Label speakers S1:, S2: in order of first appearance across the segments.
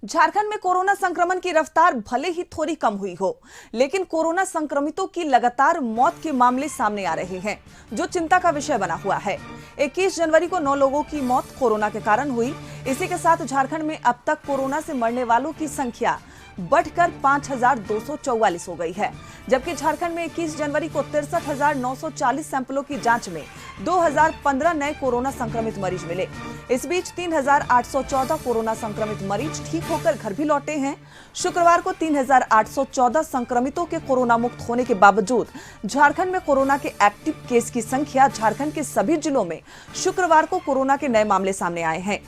S1: झारखंड में कोरोना संक्रमण की रफ्तार भले ही थोड़ी कम हुई हो, लेकिन कोरोना संक्रमितों की लगातार मौत के मामले सामने आ रहे हैं, जो चिंता का विषय बना हुआ है। 21 जनवरी को 9 लोगों की मौत कोरोना के कारण हुई। इसी के साथ झारखंड में अब तक कोरोना से मरने वालों की संख्या बढ़कर 5244 हो गई है, जबकि झारखंड में 21 जनवरी को 63,940 सैंपलों की जांच में 2015 नए कोरोना संक्रमित मरीज मिले। इस बीच 3,814 कोरोना संक्रमित मरीज ठीक होकर घर भी लौटे हैं। शुक्रवार को 3,814 संक्रमितों के कोरोना मुक्त होने के बावजूद झारखंड में कोरोना के एक्टिव केस की संख्या झारखंड के सभी जिलों में शुक्रवार को कोरोना के नए मामले सामने आए हैं।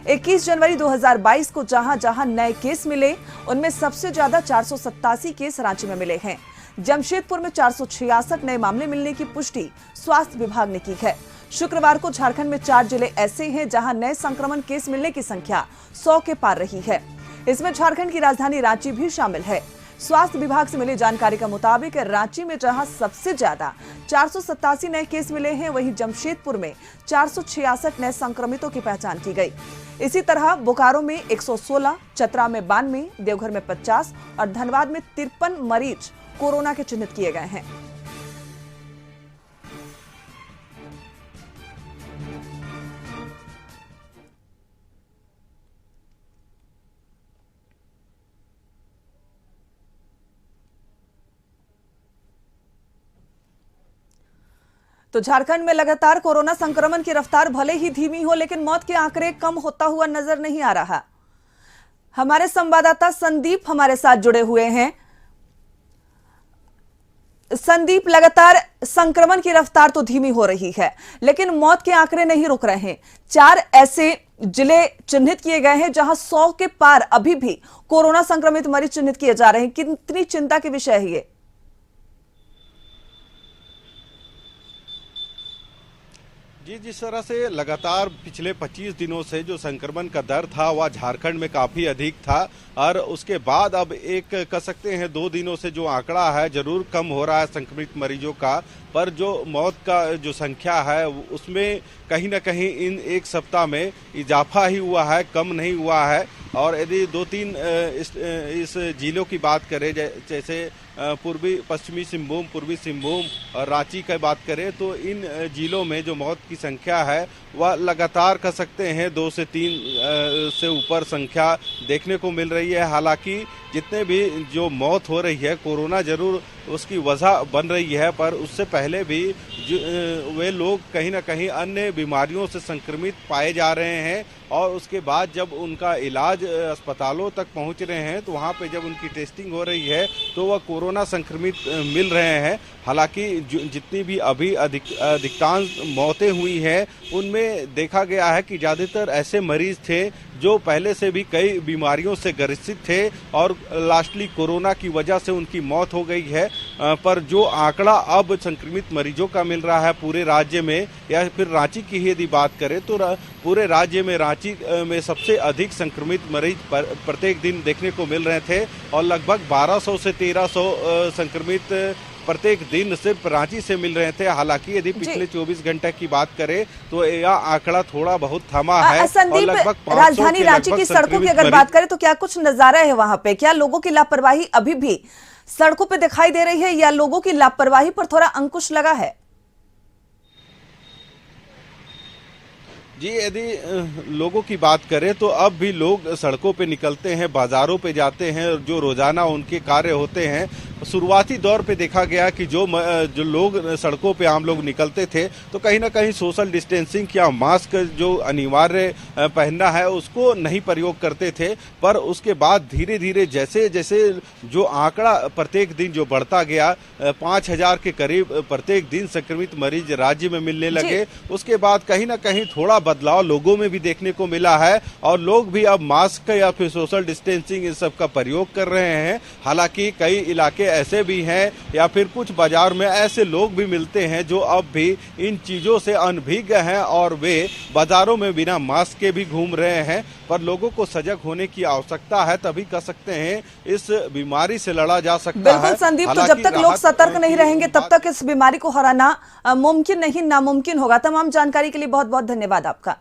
S1: 21 जनवरी 2022 को जहां जहां नए केस मिले, उनमें सबसे ज्यादा 487 केस रांची में मिले हैं। जमशेदपुर में 466 नए मामले मिलने की पुष्टि स्वास्थ्य विभाग ने की है। शुक्रवार को झारखंड में 4 जिले ऐसे हैं जहां नए संक्रमण केस मिलने की संख्या 100 के पार रही है। इसमें झारखंड की राजधानी रांची भी शामिल है। स्वास्थ्य विभाग से मिली जानकारी के मुताबिक रांची में जहां सबसे ज्यादा 487 नए केस मिले हैं, वहीं जमशेदपुर में 466 नए संक्रमितों की पहचान की गई। इसी तरह बोकारो में 116, चतरा में 92, देवघर में 50 और धनबाद में 53 मरीज कोरोना के चिन्हित किए गए हैं। तो झारखंड में लगातार कोरोना संक्रमण की रफ्तार भले ही धीमी हो, लेकिन मौत के आंकड़े कम होता हुआ नजर नहीं आ रहा। हमारे संवाददाता संदीप हमारे साथ जुड़े हुए हैं। संदीप, लगातार संक्रमण की रफ्तार तो धीमी हो रही है, लेकिन मौत के आंकड़े नहीं रुक रहे हैं। 4 ऐसे जिले चिन्हित किए गए हैं जहां 100 के पार अभी भी कोरोना संक्रमित मरीज चिन्हित किए जा रहे हैं। कितनी चिंता की विषय है ये?
S2: जी, जिस तरह से लगातार पिछले 25 दिनों से जो संक्रमण का दर था वह झारखंड में काफ़ी अधिक था, और उसके बाद अब एक कह सकते हैं 2 दिनों से जो आंकड़ा है जरूर कम हो रहा है संक्रमित मरीजों का, पर जो मौत का जो संख्या है उसमें कहीं ना कहीं इन एक सप्ताह में इजाफा ही हुआ है, कम नहीं हुआ है। और यदि 2-3 इस जिलों की बात करें, जैसे पश्चिमी सिंहभूम, पूर्वी सिंहभूम और रांची की बात करें, तो इन जिलों में जो मौत की संख्या है वह लगातार कह सकते हैं 2 से 3 से ऊपर संख्या देखने को मिल रही है। हालांकि जितने भी जो मौत हो रही है, कोरोना जरूर उसकी वजह बन रही है, पर उससे पहले भी वे लोग कहीं ना कहीं अन्य बीमारियों से संक्रमित पाए जा रहे हैं, और उसके बाद जब उनका इलाज अस्पतालों तक पहुंच रहे हैं तो वहां पे जब उनकी टेस्टिंग हो रही है तो वह कोरोना संक्रमित मिल रहे हैं। हालांकि जितनी भी अभी अधिकांश मौतें हुई हैं उनमें देखा गया है कि ज़्यादातर ऐसे मरीज थे जो पहले से भी कई बीमारियों से ग्रसित थे और लास्टली कोरोना की वजह से उनकी मौत हो गई है। पर जो आंकड़ा अब संक्रमित मरीजों का मिल रहा है पूरे राज्य में, या फिर रांची की यदि बात करें तो पूरे राज्य में रांची में सबसे अधिक संक्रमित मरीज प्रत्येक दिन देखने को मिल रहे थे, और लगभग 1200 से 1300 संक्रमित प्रत्येक दिन सिर्फ रांची से मिल रहे थे। हालांकि यदि पिछले 24 घंटे की बात करें तो यह आंकड़ा थोड़ा बहुत थमा है। और लगभग
S1: राजधानी रांची की सड़कों की अगर बात करें तो क्या कुछ नजारा है वहां पे? क्या लोगों की लापरवाही अभी भी सड़कों पे दिखाई दे रही है, या लोगों की लापरवाही पर थोड़ा अंकुश लगा है?
S2: जी, यदि लोगों की बात करें तो अब भी लोग सड़कों पे निकलते हैं, बाजारों पे जाते हैं, जो रोजाना उनके कार्य होते हैं। शुरुआती दौर पे देखा गया कि जो लोग सड़कों पे आम लोग निकलते थे तो कहीं ना कहीं सोशल डिस्टेंसिंग या मास्क जो अनिवार्य पहनना है उसको नहीं प्रयोग करते थे, पर उसके बाद धीरे धीरे जैसे जैसे जो आंकड़ा प्रत्येक दिन जो बढ़ता गया, 5000 के करीब प्रत्येक दिन संक्रमित मरीज राज्य में मिलने लगे, उसके बाद कहीं ना कहीं थोड़ा बदलाव लोगों में भी देखने को मिला है, और लोग भी अब मास्क या फिर सोशल डिस्टेंसिंग इन सब का प्रयोग कर रहे हैं। हालांकि कई इलाके ऐसे भी हैं या फिर कुछ बाजार में ऐसे लोग भी मिलते हैं जो अब भी इन चीजों से अनभिज्ञ हैं, और वे बाजारों में बिना मास्क के भी घूम रहे हैं। पर लोगों को सजग होने की आवश्यकता है, तभी कह सकते हैं इस बीमारी से लड़ा जा सकता है।
S1: बिल्कुल संदीप, तो जब तक लोग सतर्क नहीं रहेंगे तब तक इस बीमारी को हराना मुमकिन नहीं, नामुमकिन होगा। तमाम जानकारी के लिए बहुत बहुत धन्यवाद आपका।